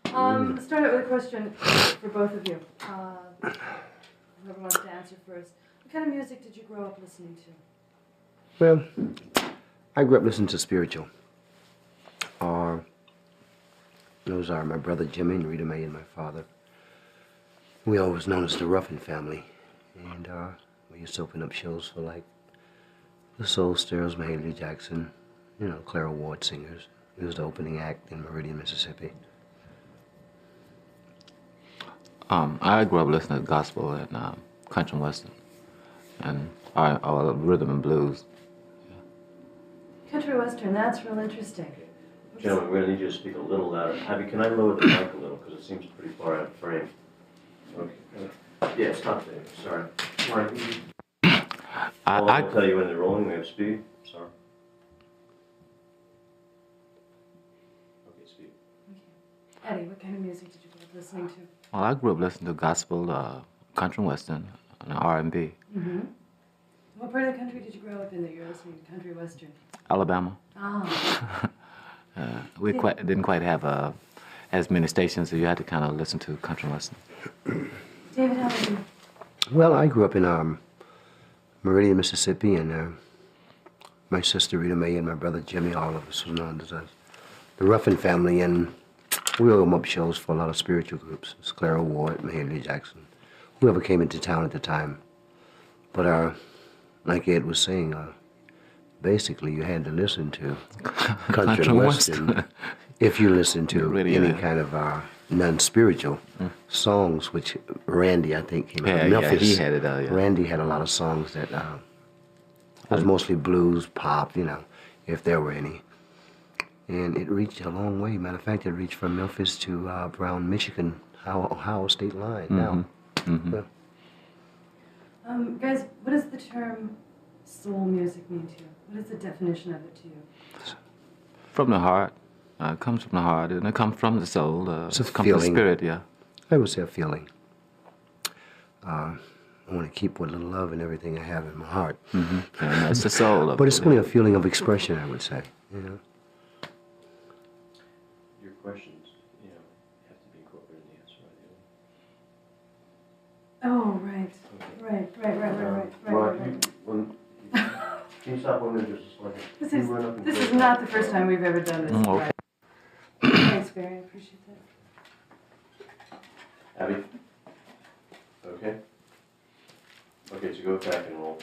Start out with a question for both of you. Whoever wants to answer first. What kind of music did you grow up listening to? Well, I grew up listening to spiritual. Those are my brother Jimmy and Rita Mae and my father. We always known as the Ruffin family. And we used to open up shows for like the Soul Stirrers, Mahalia Jackson, you know, Clara Ward singers. It was the opening act in Meridian, Mississippi. I grew up listening to gospel and country and western, and all rhythm and blues. Country western, that's real interesting. Gentlemen, we're going to need you to speak a little louder. Abby, can I lower the mic a little, because it seems pretty far out of frame. Okay. Yeah, stop there. Sorry. Mark, I'll tell you when they're rolling. We have speed. Sorry. Okay, speed. Okay. Eddie, what kind of music did you grow up listening to? Well, I grew up listening to gospel, country and western, and R&B. Mm-hmm. What part of the country did you grow up in that you're listening to country western? Alabama. Oh. We didn't quite have as many stations, so you had to kind of listen to country and western. David, how about you? Well, I grew up in Meridian, Mississippi, and my sister Rita Mae and my brother Jimmy, all of us was known as the Ruffin family, and we opened up shows for a lot of spiritual groups. It's Clara Ward, Mahalia Jackson, whoever came into town at the time. But like Ed was saying, basically you had to listen to country and western if you listened to any kind of non-spiritual songs, which Randy, I think, came out of Memphis. Yeah, he had it out, yeah. Randy had a lot of songs that was mostly blues, pop, you know, if there were any. And it reached a long way. Matter of fact, it reached from Memphis to around Michigan, Ohio state line now. Mm-hmm. Yeah. Guys, what does the term soul music mean to you? What is the definition of it to you? From the heart. It comes from the heart, and it comes from the soul. It's a it comes from the feeling. spirit, yeah. I would say a feeling. I want to keep what little love and everything I have in my heart. Mm-hmm. And that's the soul of But it. it's only a feeling of expression, I would say. You know. Your questions, you know, have to be incorporated in the answer, right? Oh, right. Can you stop 1 minute just a second? This is not the first time we've ever done this. Okay. Thanks, Barry. I appreciate that. Abby? Okay? Okay, so go back and roll.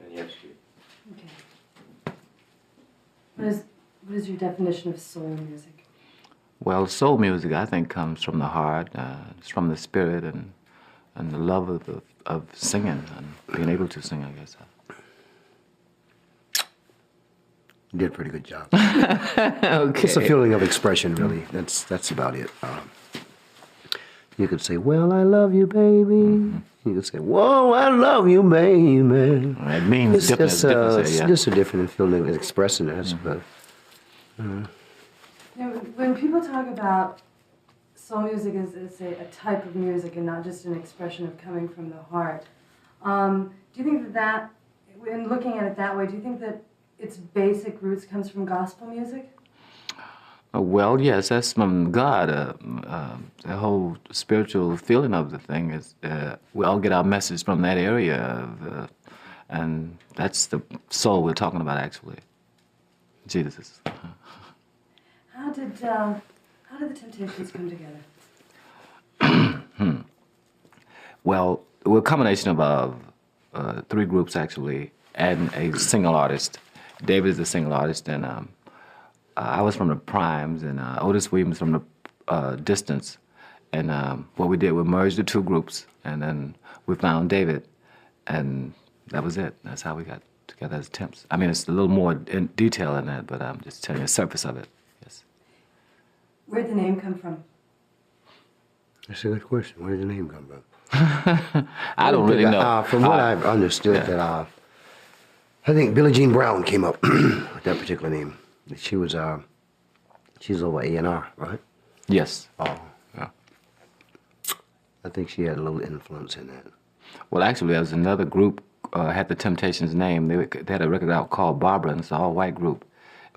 And yes, Steve. Okay. What is your definition of soul music? Well, soul music, I think, comes from the heart. It's from the spirit and the love of singing and being able to sing, I guess. You did a pretty good job. Okay. It's a feeling of expression, really. That's about it. You could say, "Well, I love you, baby." You could say, "Whoa, I love you, baby." It means It's different. just, Yeah. just a different feeling of expressing it. But, When people talk about soul music as a type of music and not just an expression of coming from the heart, do you think that, when looking at it that way, do you think that its basic roots comes from gospel music? Well, yes, that's from God. The whole spiritual feeling of the thing is we all get our message from that area, and that's the soul we're talking about, actually. Jesus. How did the Temptations come together? Well, we're a combination of three groups, actually, and a single artist. David is the single artist, and I was from the Primes, and Otis Williams from the Distance. And what we did, we merged the two groups, and then we found David, and that was it. That's how we got together as Temps. I mean, it's a little more in detail in that, but I'm just telling you the surface of it. Yes. Where'd the name come from? that's a good question. Where did the name come from? I don't really know. From what I've understood, that I think Billie Jean Brown came up with that particular name. She was she's over A&R, right? Yes. Oh, Yeah. I think she had a little influence in that. Well, actually, there was another group had the Temptations name. They had a record out called Barbara, and it's an all-white group.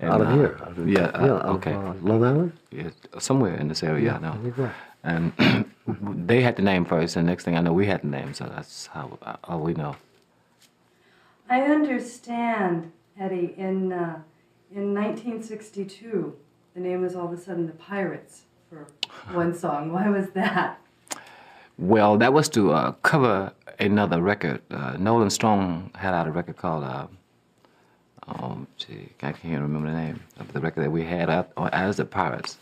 And, Out of here. Out of, yeah, out okay. of Long Island? Yeah, somewhere in this area, I know. I think right. And they had the name first, and next thing I know, we had the name, so that's how all we know. I understand, Eddie, in 1962, the name was all of a sudden the Pirates for one song. Why was that? Well, that was to cover another record. Nolan Strong had out a record called, I can't remember the name of the record that we had out as the Pirates.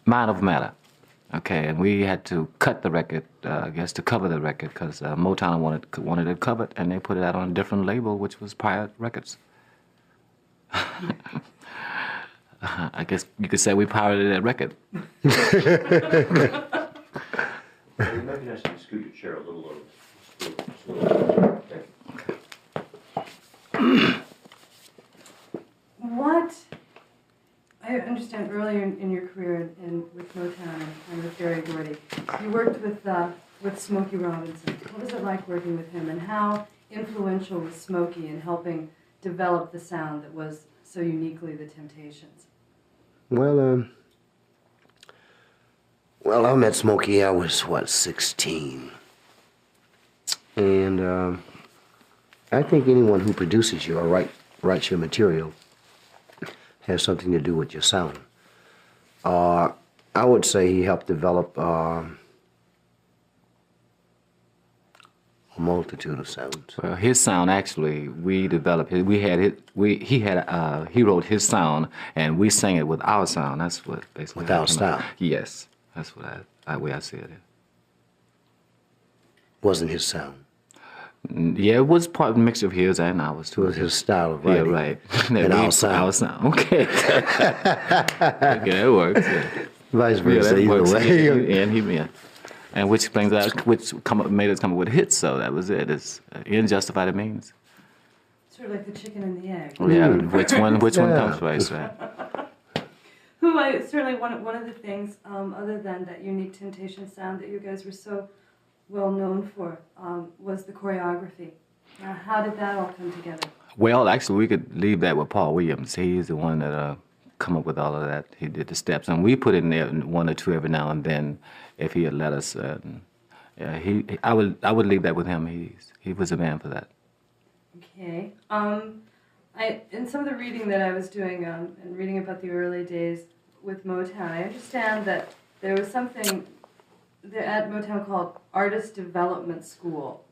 Mind of Matter. Okay, and we had to cut the record, I guess, to cover the record because Motown wanted it covered, and they put it out on a different label, which was Pirate Records. I guess you could say we pirated that record. Maybe I should scoot your chair a little over. Thank you. What, I understand earlier in your career with Motown and with Berry Gordy, you worked with Smokey Robinson. What was it like working with him, and how influential was Smokey in helping develop the sound that was so uniquely the Temptations? Well, I met Smokey, I was, 16. And I think anyone who produces you or writes your material has something to do with your sound. I would say he helped develop a multitude of sounds. Well, his sound actually, we developed. He wrote his sound, and we sang it with our sound. That's what basically. With our style. Yes, that's what way I see it. Wasn't his sound. Yeah, it was part of a mixture of his and ours It too. was his style of Yeah, writing. right. And our sound. Our sound. Okay. Okay, that works. Yeah. Vice versa, that either works. way. And which made us come up with hits. So that was it. It's unjustified it means. Sort of like the chicken and the egg. Yeah. Which one Yeah. comes first, right? Who certainly one of the things, other than that unique Temptation sound that you guys were so well known for, was the choreography. How did that all come together? Well, actually, we could leave that with Paul Williams. He's the one that come up with all of that. He did the steps, and we put in there one or two every now and then, if he had let us. I would leave that with him. He was a man for that. Okay. In some of the reading that I was doing, and reading about the early days with Motown, I understand that there was something at Motown called Artist Development School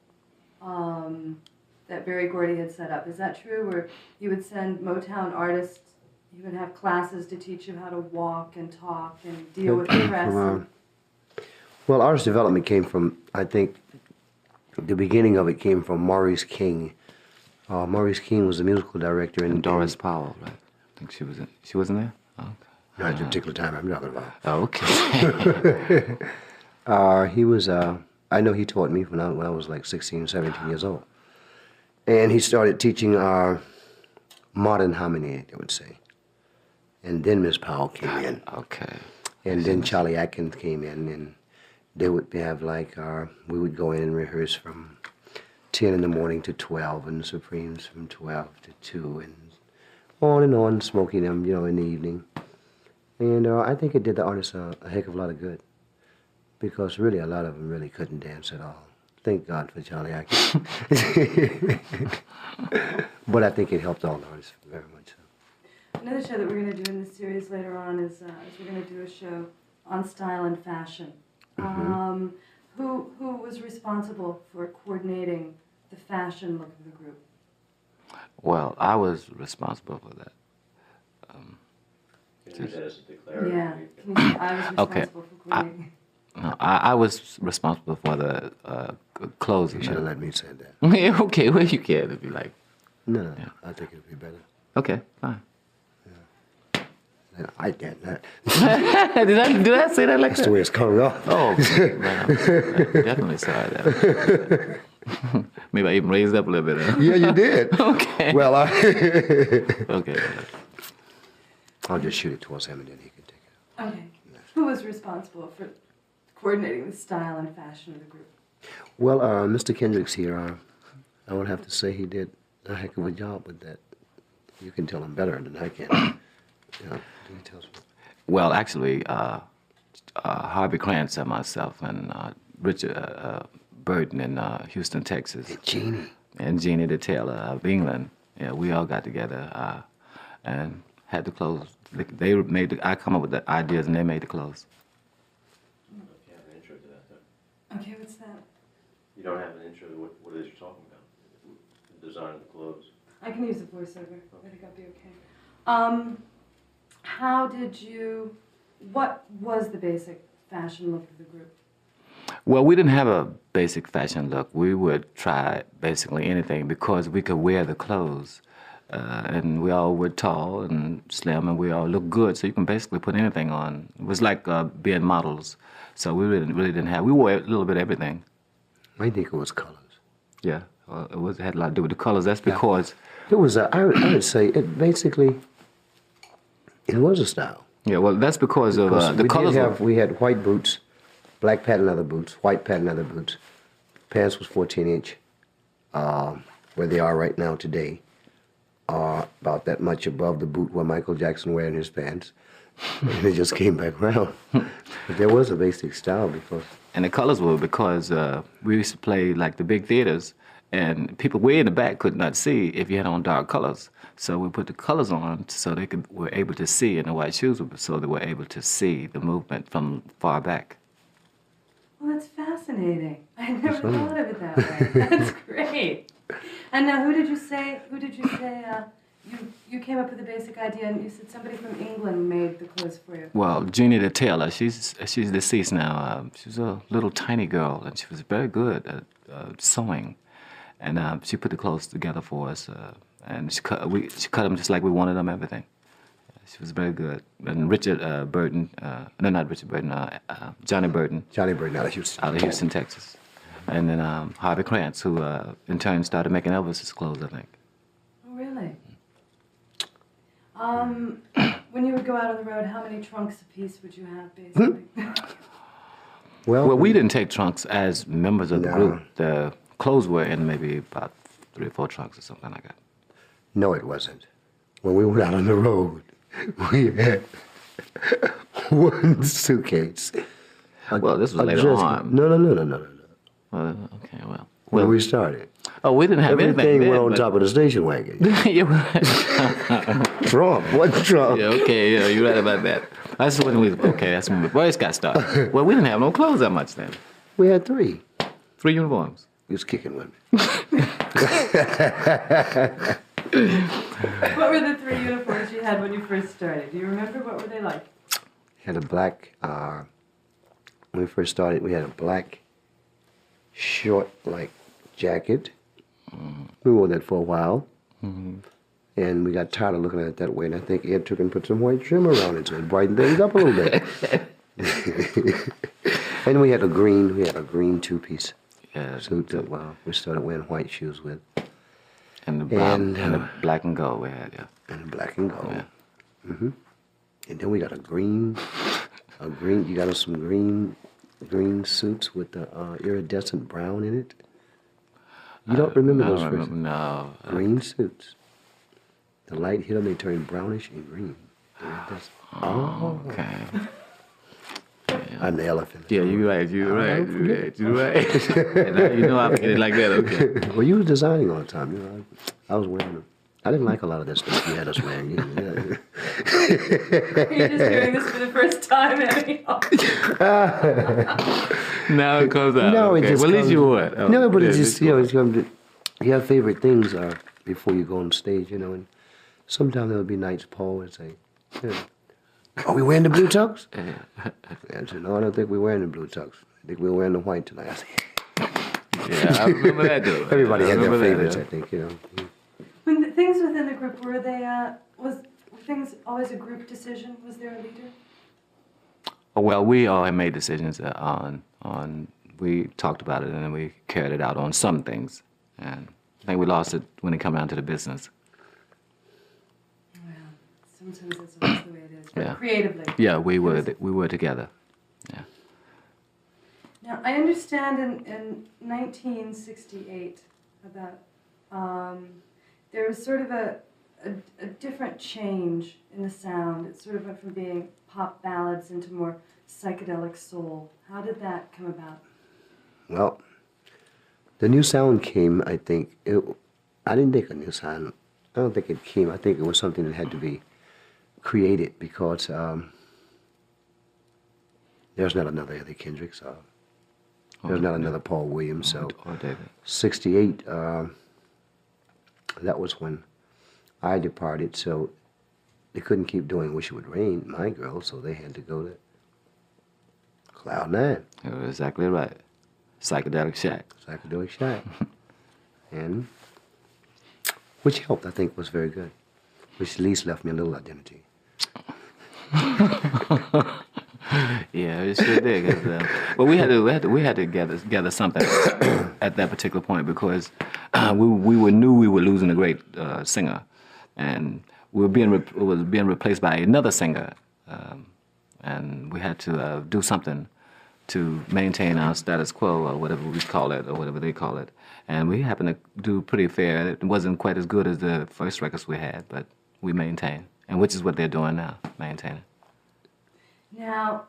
that Berry Gordy had set up. Is that true? Where he would send Motown artists, he would have classes to teach you how to walk and talk and deal with the press. Well, artist development came from, I think, the beginning of it came from Maurice King. Maurice King was the musical director. And Doris Powell, right? I think she wasn't there? Oh, okay. Not at the particular time I'm talking about. Oh, okay. He was, I know he taught me when I was like 16, 17 years old. And he started teaching modern harmony, I would say. And then Miss Powell came in. Okay. And then Charlie Atkins came in, and they would have like, we would go in and rehearse from 10 in the morning to 12, and the Supremes from 12 to 2, and on, smoking them, in the evening. And I think it did the artists a heck of a lot of good, because really a lot of them really couldn't dance at all. Thank God for Charlie Atkins. But I think it helped all the artists very much. Another show that we're going to do in this series later on is we're going to do a show on style and fashion. Mm-hmm. Who was responsible for coordinating the fashion look of the group? Well, I was responsible for that. Can you use that as a declarative? Yeah. Can you say I was Okay. responsible for coordinating? No, I was responsible for the clothes. You should have let me say that. Yeah, okay, well, you can if you like. No, I think it would be better. Okay, fine. I can't. Did I say that like That's that? the way it's coming off. Oh, well, I'm definitely sorry that. Maybe I even raised up a little bit. Huh? Yeah, you did. Okay. Well, Okay. I'll just shoot it towards him and then he can take it. Okay. Who was responsible for coordinating the style and fashion of the group? Well, Mr. Kendricks here, I would have to say he did a heck of a job with that. You can tell them better than I can. Yeah, details. Well, actually, Harvey Krantz and myself and Richard Burton in Houston, Texas, Jeannie. and Jeannie the Taylor of England. Yeah, we all got together and had the clothes. They made. I come up with the ideas, and they made the clothes. If you have an intro to that, though. Okay, what's that? You don't have an intro to what it is you're talking about, the design of the clothes. I can use a voiceover. I think I'll be okay. How did you? What was the basic fashion look of the group? Well, we didn't have a basic fashion look. We would try basically anything because we could wear the clothes. And we all were tall and slim, and we all looked good, so you can basically put anything on. It was like being models. So we really didn't have, we wore a little bit of everything. I think it was colors. Yeah, it had a lot to do with the colors. That's because... It was I would say, it basically, it was a style. Yeah, well, that's because of the colors. We had white boots, black patent leather boots, white patent leather boots. Pants was 14-inch, where they are right now today. About that much above the boot where Michael Jackson wearing his pants. And it just came back around. But there was a basic style before. And the colors were because we used to play like the big theaters, and people way in the back could not see if you had on dark colors. So we put the colors on so they were able to see, and the white shoes so they were able to see the movement from far back. Well, that's fascinating. I never thought of it that way. That's great. And now, who did you say, you came up with the basic idea, and you said somebody from England made the clothes for you. Well, Jeannie the Taylor, she's deceased now. She was a little tiny girl, and she was very good at sewing. And she put the clothes together for us, and she cut them just like we wanted them, everything. She was very good. And Richard Burton, no, not Richard Burton, Johnny Burton. Johnny Burton out of Houston. Out of Houston, Texas. And then Harvey Krantz, who in turn started making Elvis's clothes, I think. Oh, really? When you would go out on the road, how many trunks apiece would you have, basically? Well, we didn't take trunks as members of the No. group. The clothes were in maybe about 3 or 4 trunks or something like that. No, it wasn't. When we went out on the road, we had one suitcase. Well, this was later on. No. Okay, well. When we started. Oh, we didn't have Everything anything went then, on but- top of the station wagon. You're right. Trump, what Trump? Yeah, okay, yeah, you're right about that. That's when we, okay, that's when we first got started. Well, we didn't have no clothes that much then. We had 3. 3 uniforms. We was kicking women. What were the 3 uniforms you had when you first started? Do you remember? What were they like? Had a black, when we first started, we had a black short, like, jacket. We wore that for a while. And we got tired of looking at it that way, and I think Ed took and put some white trim around it so it brightened things up a little bit. And we had a green 2-piece Yeah, suit that we started wearing white shoes with. and the brown, And, and the black and gold we had, yeah. And black and gold. Yeah. And then we got you got us some green suits with the iridescent brown in it. You don't remember I those don't first? remember, no. Green suits. The light hit them, they turned brownish and green. Iridescent. Oh, Okay. I'm the elephant. Yeah, you're right. You're right. And now you know I forget it like that. Okay. Well, you was designing all the time. You know, I was wearing them. I didn't like a lot of that stuff you had us wearing. You're just hearing this for the first time, Emmy. Now it comes out. No, it okay. just Well, at least comes- you would. Oh, No, but yeah, it's at just, least it's come to, you have favorite things before you go on stage, and sometimes there'll be nights Paul would say, are we wearing the blue tux? And I said, no, I don't think we're wearing the blue tux. I think we're wearing the white tonight. I said, Yeah, I remember that too. everybody I had their remember that, favorites, yeah. I think, When the things within the group, were things always a group decision? Was there a leader? Well, we all had made decisions we talked about it and then we carried it out on some things. And I think we lost it when it came down to the business. Well, sometimes that's always the way it is. But Yeah. creatively. Yeah, we were together. Yeah. Now, I understand in 1968 about there was sort of a a different change in the sound. It sort of went from being pop ballads into more psychedelic soul. How did that come about? Well, the new sound came, I think, I didn't think a new sound, I don't think it came, I think it was something that had to be created because there's not another Eddie Kendricks, there's not another Paul Williams, so Or David. 68, that was when I departed, so they couldn't keep doing Wish It Would Rain, My Girl, so they had to go to Cloud Nine. You're exactly right. Psychedelic Shack. Psychedelic Shack. And which helped, I think, was very good. Which at least left me a little identity. Yeah, it sure did. 'Cause, but we had to gather something at that particular point because knew we were losing a great singer, and we were being replaced by another singer, and we had to do something to maintain our status quo or whatever we call it or whatever they call it. And we happened to do pretty fair. It wasn't quite as good as the first records we had, but we maintained, and which is what they're doing now, maintaining. Now,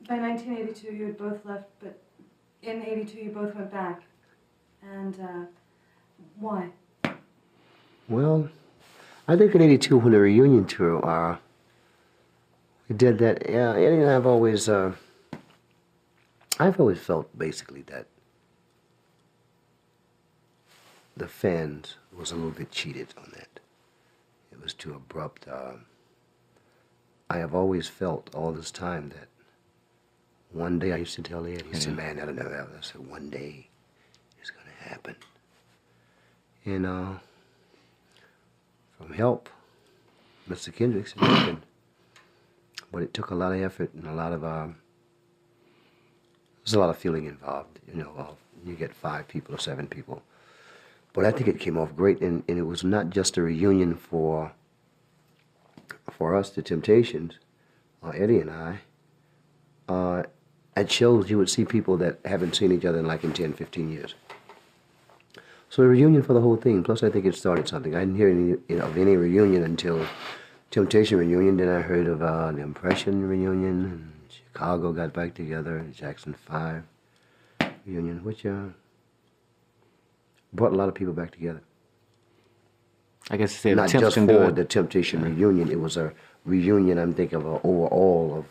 by 1982, you had both left, but in 82, you both went back. And why? Well, I think in 82 when the reunion tour, we did that, yeah, Eddie and I've always felt basically that the fans was a little bit cheated on that. It was too abrupt. I have always felt all this time that one day, I used to tell Ed, he said, man, that'll never happen. I said, one day it's going to happen. And from help, Mr. Kendricks, it happened. But it took a lot of effort and a lot of, there's a lot of feeling involved. You know, you get 5 people or 7 people. But I think it came off great, and it was not just a reunion for us, the Temptations, Eddie and I. At shows, you would see people that haven't seen each other in 10, 15 years. So a reunion for the whole thing. Plus, I think it started something. I didn't hear any, of any reunion until Temptation reunion. Then I heard of the Impression reunion, and Chicago got back together, Jackson 5 reunion, which brought a lot of people back together. I guess you say Not the just can for do it. the Temptation reunion. It was a reunion, I'm thinking, of overall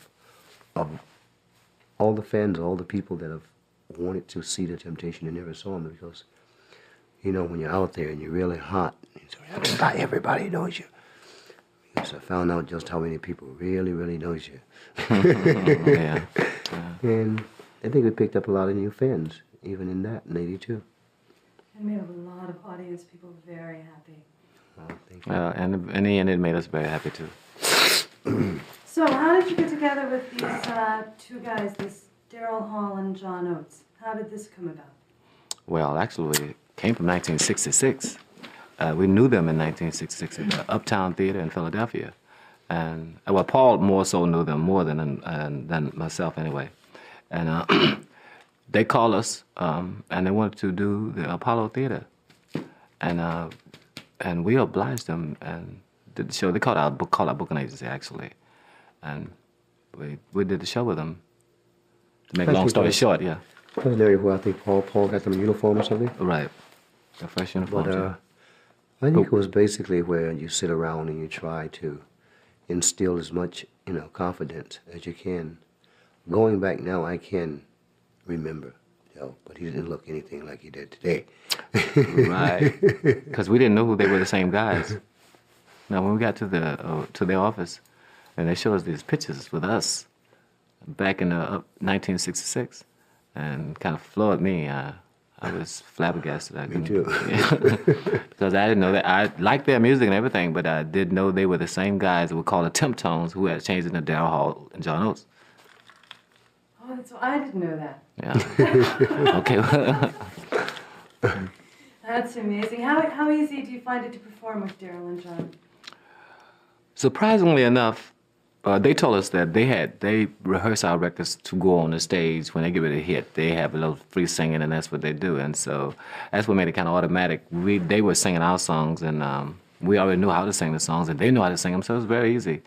of all the fans, all the people that have wanted to see the Temptation and never saw them, because, you know, when you're out there and you're really hot, not everybody knows you. So I found out just how many people really, really knows you. Yeah. And I think we picked up a lot of new fans, even in that, in 82. It made a lot of audience people very happy. Well, thank you. And in the end, it made us very happy too. So how did you get together with these 2 guys, this Daryl Hall and John Oates? How did this come about? Well, actually, it came from 1966. We knew them in 1966 at the Uptown Theater in Philadelphia. And, well, Paul more so knew them more than myself anyway. And they called us, and they wanted to do the Apollo Theater. And we obliged them and did the show. They called our booking agency, actually. And we did the show with them. To make a long story short, yeah. That was an area where I think Paul got them a uniform or something. Right. The fresh uniforms, But yeah. I think it was basically where you sit around and you try to instill as much, confidence as you can. Going back now, I can remember, but he didn't look anything like he did today. Right. Because we didn't know who they were the same guys. Now, when we got to their office, and they showed us these pictures with us back in 1966, and kind of floored me. I was flabbergasted. Me too. Because I didn't know that. I liked their music and everything, but I didn't know they were the same guys that were called the Temptones, who had changed into Daryl Hall and John Oates. Oh, I didn't know that. Yeah. Okay. That's amazing. How easy do you find it to perform with Daryl and John? Surprisingly enough, they told us that they rehearse our records to go on the stage when they get ready to hit. They have a little free singing, and that's what they do. And so that's what made it kind of automatic. They were singing our songs, and we already knew how to sing the songs, and they knew how to sing them, so it was very easy.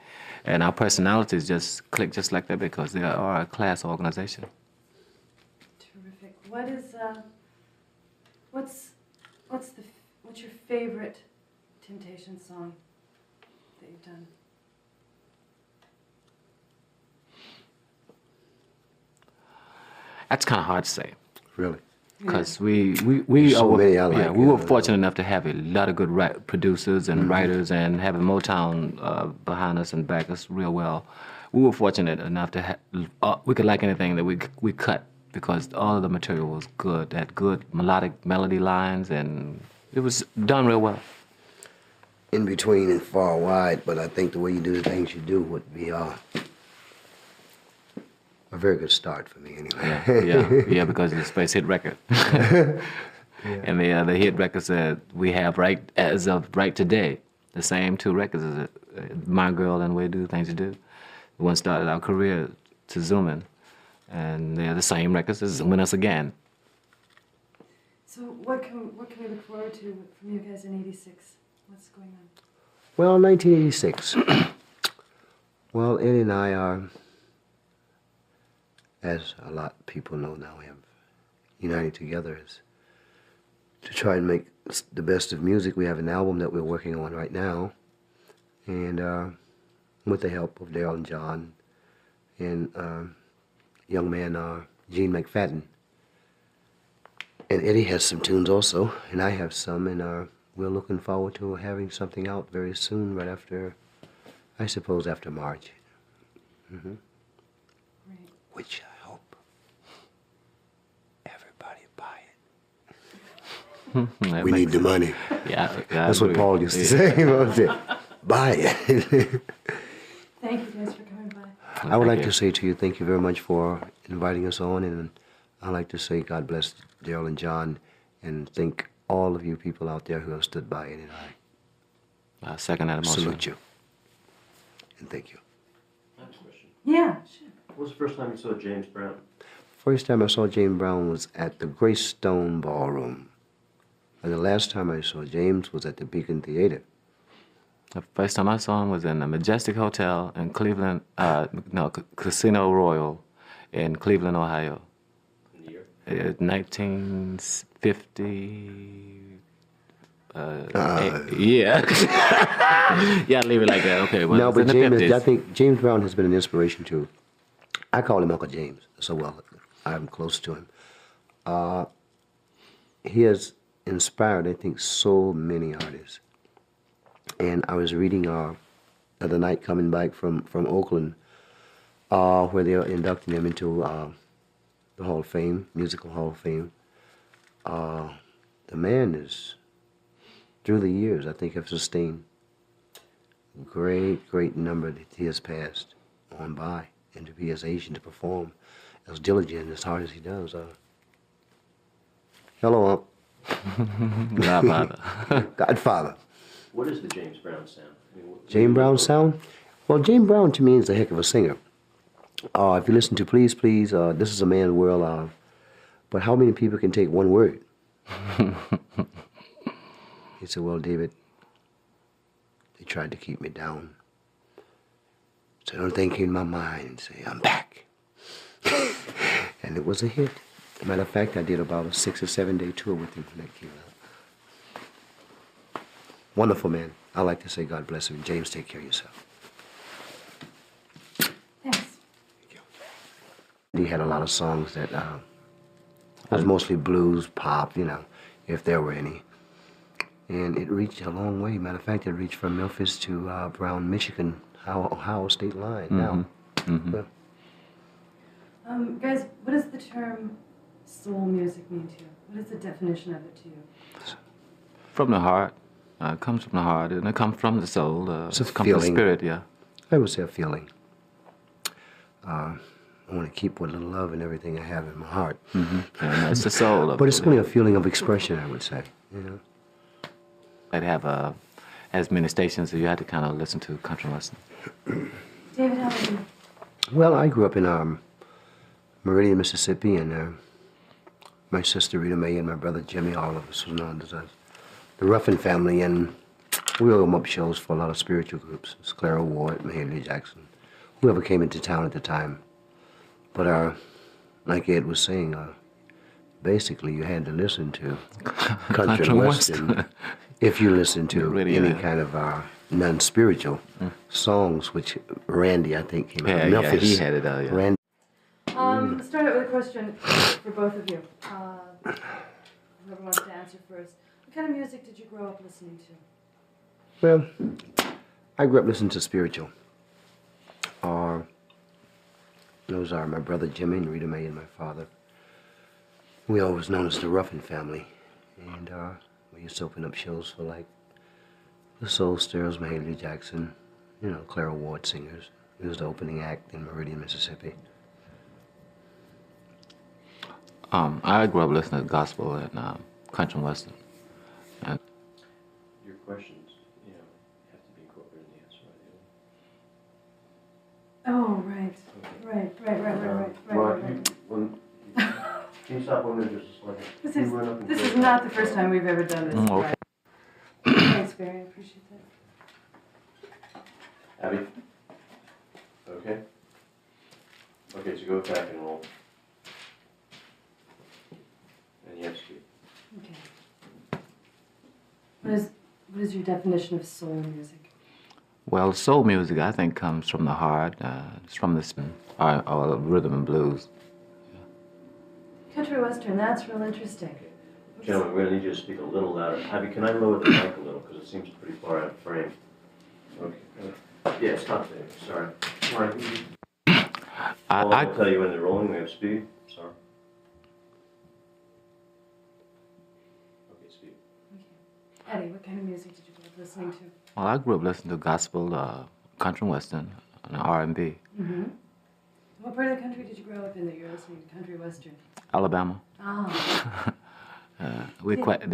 And our personalities just clicked just like that because they are a class organization. Terrific. What is what's your favorite Temptations song that you've done? That's kind of hard to say. Really? Because we There's so many I like, we were yeah. fortunate enough to have a lot of good producers and writers, and having Motown behind us and back us real well. We were fortunate enough to we could like anything that we cut, because all of the material was good, had good melodic melody lines, and it was done real well. In between and far wide, but I think the way you do the things you do would be a very good start for me anyway. Yeah, because it's a space hit record. And the hit records that we have right as of right today, the same two records as My Girl and Way to Do Things You Do. One started our career to Zoomin', and they're the same records as Zoomin' Us Again. So what can we look forward to from you guys in '86? What's going on? Well, 1986. Well, Eddie and I are, as a lot of people know now, we have united together as to try and make the best of music. We have an album that we're working on right now, and with the help of Daryl and John and young man Gene McFadden. And Eddie has some tunes also, and I have some, and we're looking forward to having something out very soon, right after, I suppose, after March. Great. Which I hope everybody buy it. That We need makes the money. Yeah, That's what Paul used to say. Won't it? Buy it. Thank you guys for coming by. I would like you. to say to you, thank you very much for inviting us on, and I'd like to say God bless Daryl and John, and thank all of you people out there who have stood by it, and I Second that emotion. salute you. And thank you. I have a question. Yeah, sure. What was the first time you saw James Brown? First time I saw James Brown was at the Greystone Ballroom. And the last time I saw James was at the Beacon Theater. The first time I saw him was in the Majestic Hotel in Cleveland, Casino Royal in Cleveland, Ohio. In the year? 1950. Yeah. Yeah, leave it like that. Okay, well, No, it's in but the James, 50s. I think James Brown has been an inspiration too. I call him Uncle James, so well, I'm close to him. He has inspired, I think, so many artists. And I was reading the other night coming back from Oakland, where they're inducting him into the Hall of Fame, Musical Hall of Fame. The man is, through the years, I think have sustained a great number that he has passed on by, and to be as Asian to perform as diligent and as hard as he does. Hello, Unc. Godfather. Godfather. What is the James Brown sound? I mean, James Brown sound? Well, James Brown to me is a heck of a singer. If you listen to Please Please, this is a man's world. But how many people can take one word? He said, well, David, they tried to keep me down. So the only thing came to my mind and say, I'm back. And it was a hit. As a matter of fact, I did about a 6 or 7 day tour with him when that came out. Wonderful man. I like to say God bless him. James, take care of yourself. Thanks. He had a lot of songs that was mostly blues, pop, if there were any. And it reached a long way. Matter of fact, it reached from Memphis to around Michigan, Ohio state line now. Mm-hmm. Yeah. Guys, what does the term soul music mean to you? What is the definition of it to you? From the heart. It comes from the heart, and it comes from the soul. It's a it comes from the feeling. spirit, yeah. I would say a feeling. I want to keep what little love and everything I have in my heart. And that's the soul of But it. it's only a feeling of expression, I would say. They'd have as many stations, so you had to kind of listen to country western. David, how about you? Well, I grew up in Meridian, Mississippi, and my sister Rita Mae and my brother Jimmy, all of us was known as the Ruffin family, and we open up shows for a lot of spiritual groups. It's Clara Ward, Mahalia Jackson, whoever came into town at the time. But like Ed was saying, basically you had to listen to country and western if you listen to Really, any kind of non-spiritual songs, which Randy, I think, came out of Yeah, Memphis. he had it out, yeah. Randy, Start out with a question for both of you. Whoever wants to answer first. What kind of music did you grow up listening to? well, I grew up listening to spiritual. Those are my brother Jimmy and Rita Mae and my father. We always known as the Ruffin family. And we used to open up shows for like the Soul Stirrers, Mahalia Jackson, Clara Ward singers. It was the opening act in Meridian, Mississippi. I grew up listening to gospel and country and western. And Your questions, have to be incorporated in the answer, right? Oh, right. Can you stop one minute just a second? This is not the first time we've ever done this. Okay. Right. Thanks, Barry. I appreciate that. Abby? Okay? Okay, so go back and roll. And yes, Steve. Okay. What is your definition of soul music? well, soul music I think comes from the heart. It's from the or rhythm and blues. Country western. That's real interesting. Gentlemen, we're gonna need you to speak a little louder. Abby, can I lower the mic a little, because it seems pretty far out of frame? Okay. Yeah, stop there, sorry. Mark, I'll tell you when they're rolling, we have speed, sorry. Okay, speed. Okay. Eddie, what kind of music did you grow up listening to? Well, I grew up listening to gospel, country and western, and R&B. Mm-hmm. What part of the country did you grow up in that you're listening to country western? Alabama. Ah. We didn't quite